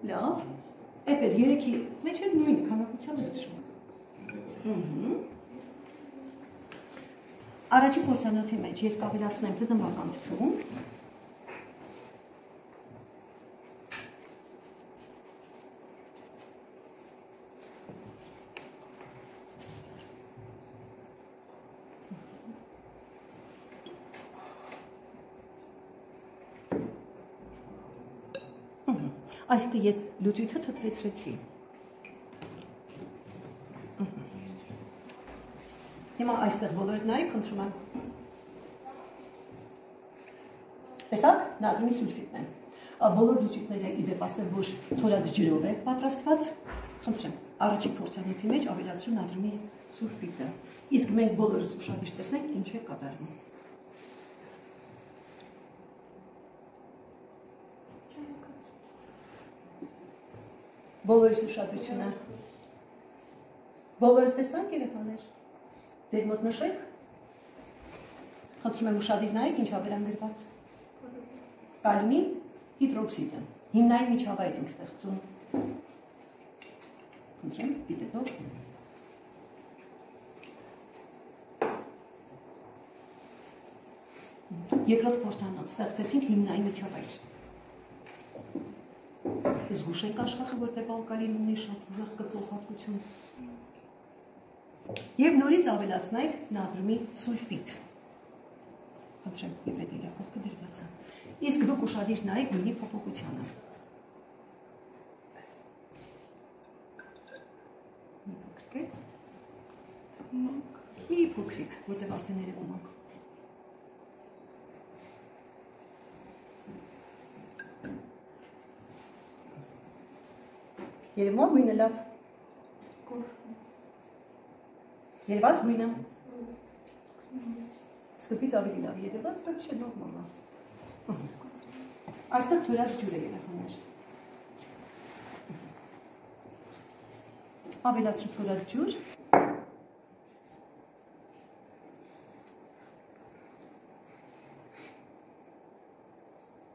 Լավ, այդպես երեքի մեջ էլ նույն քանակության լցրում։ Առաջի փորձանոթի մեջ ես կավելացնեմ ծծմբական թթու։ Այսինքն ես լուծույթը թթվեցրեցի։ Հիմա այստեղ բոլորդ նայեք, խնդրում եմ։ Տեսա՞ք, նատրիի սուլֆիդն է։ Բոլոր լուծույթները ի դեպ ասեմ, որ թորած ջրով է պատրաստված, խնդրեմ, առաջի փորձանոթի մեջ ավելացրու նատրիի սուլֆիդը։ Իսկ մենք բոլորս ուշադիր տեսնենք, ինչ է կատարվում։ Բոլորիս ուշադրությունը։ Բոլորս տեսանք երեխաներ։ Ձեր մոտ նշեք։ Խնդրում եմ ուշադիր նայեք, ինչ ավելագրված։ Կալիումի հիդրոքսիդը։ Հիմնային միջավայր ենք ստեղծում։ Խնդրեմ, դիտելով։ Երկրորդ փորձանոց ստեղծեցինք հիմնային միջավայր։ Զգուշ ենք աշխատում, որտեղ ալկալին ունի շատ ուժեղ կծող հատկություն։ Եվ նորից ավելացնենք նատրիի սուլֆիդ։ Խնդրեմ, իպետելիակով կդրված է։ Իսկ դուք ուշադիր նայեք գույնի փոփոխությանը։ Մի փոքրիկ, որտեղ արդեն երևում է։ Երևում է գույնը լավ։ Երևաց գույնը։ Սկզբից ավելի լավ երևաց, բայց չէ նորմալ է։ Այստեղ թորած ջուր է երեխաներ։ Ավելացրու թորած ջուր։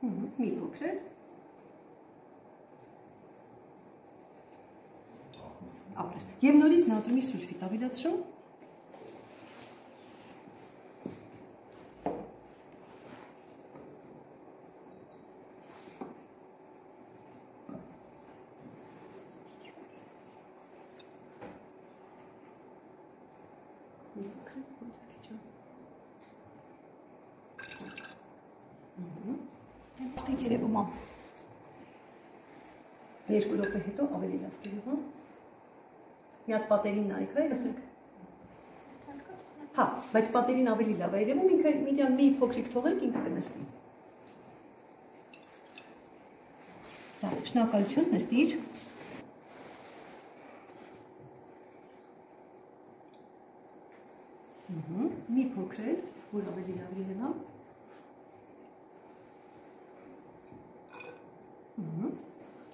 Մի փոքր։ Ապրես։ Եվ նորից նատրիի սուլֆիդ ավելացրու։ Արդեն երևում է։ Երկու րոպե հետո ավելի լավ կերևա։ Մի հատ պատերին նայեք, հա երեխեք։ Հա, բայց պատերին ավելի լավ է երևում, ինքը միան մի փոքրիկ թողեք, ինքը կնստի։ Լավ, շնորհակալություն, նստիր։ Մի փոքր, որ ավելի լավ երևա։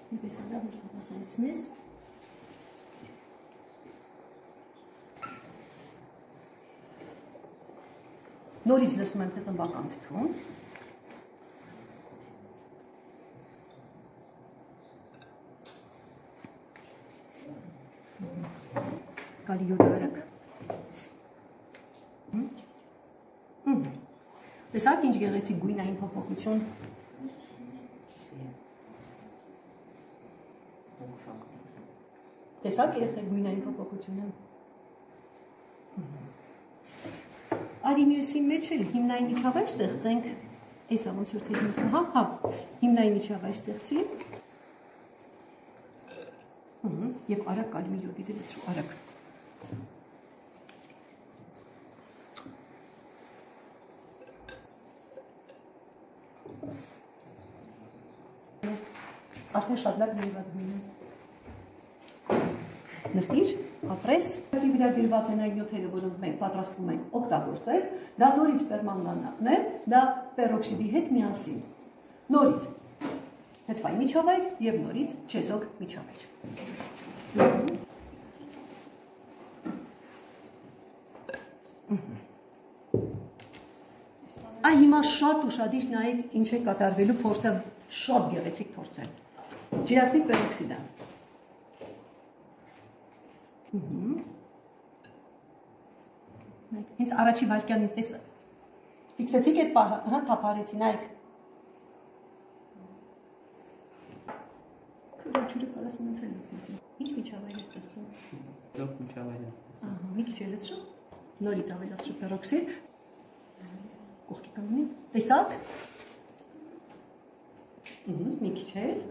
Ինչպես լավ հավասարեցնես։ Նորից լսում եմ ծծմբական թթու։ Գալի յոդորակ։ Տեսակ ինչ գեղեցիկ գույնային փոփոխություն։ Տեսակ երեխեք գույնային փոփոխությունը։ Արի մյուսի մեջ էլ հիմնային միջավայր ստեղծենք, այս ոնց որ թե հիմքը, հա, հիմնային միջավայր ստեղծի։ Եվ արագ կալիումի յոդիդը լցրու, արագ։ Արդեն շատ լավ երևաց գույնը։ Նստիր, ապրես, վրա դրված են այն նյութերը, որոնք մենք պատրաստվում ենք օգտագործել, դա նորից պերմանգանատն է, դա պերօքսիդի հետ միասին։ Նորից թթվային միջավայր և նորից չեզոք միջավայր։ Այ հիմա շատ ուշադիր նայեք ինչ է կատարվելու փորձը Շատ գեղեցիկ փորձ է։ Ջրածնի պերոքսիդը։ Հենց առաջի վայրկյանին տես ֆիքսեցիք այդ պահը, հա, թափարեցի, նայեք։ Քիչ ջուրը կարաս ինձ լցնես։ Ինչ միջավայր է ստեղծում։ Լավ միջավայր է ստեղծում։ Ահա, մի քիչ լցրու։ Նորից ավելացրու պերոքսիդ։ Կողքի կանգնի։ Տեսա՞ք։ Մի քիչ էլ։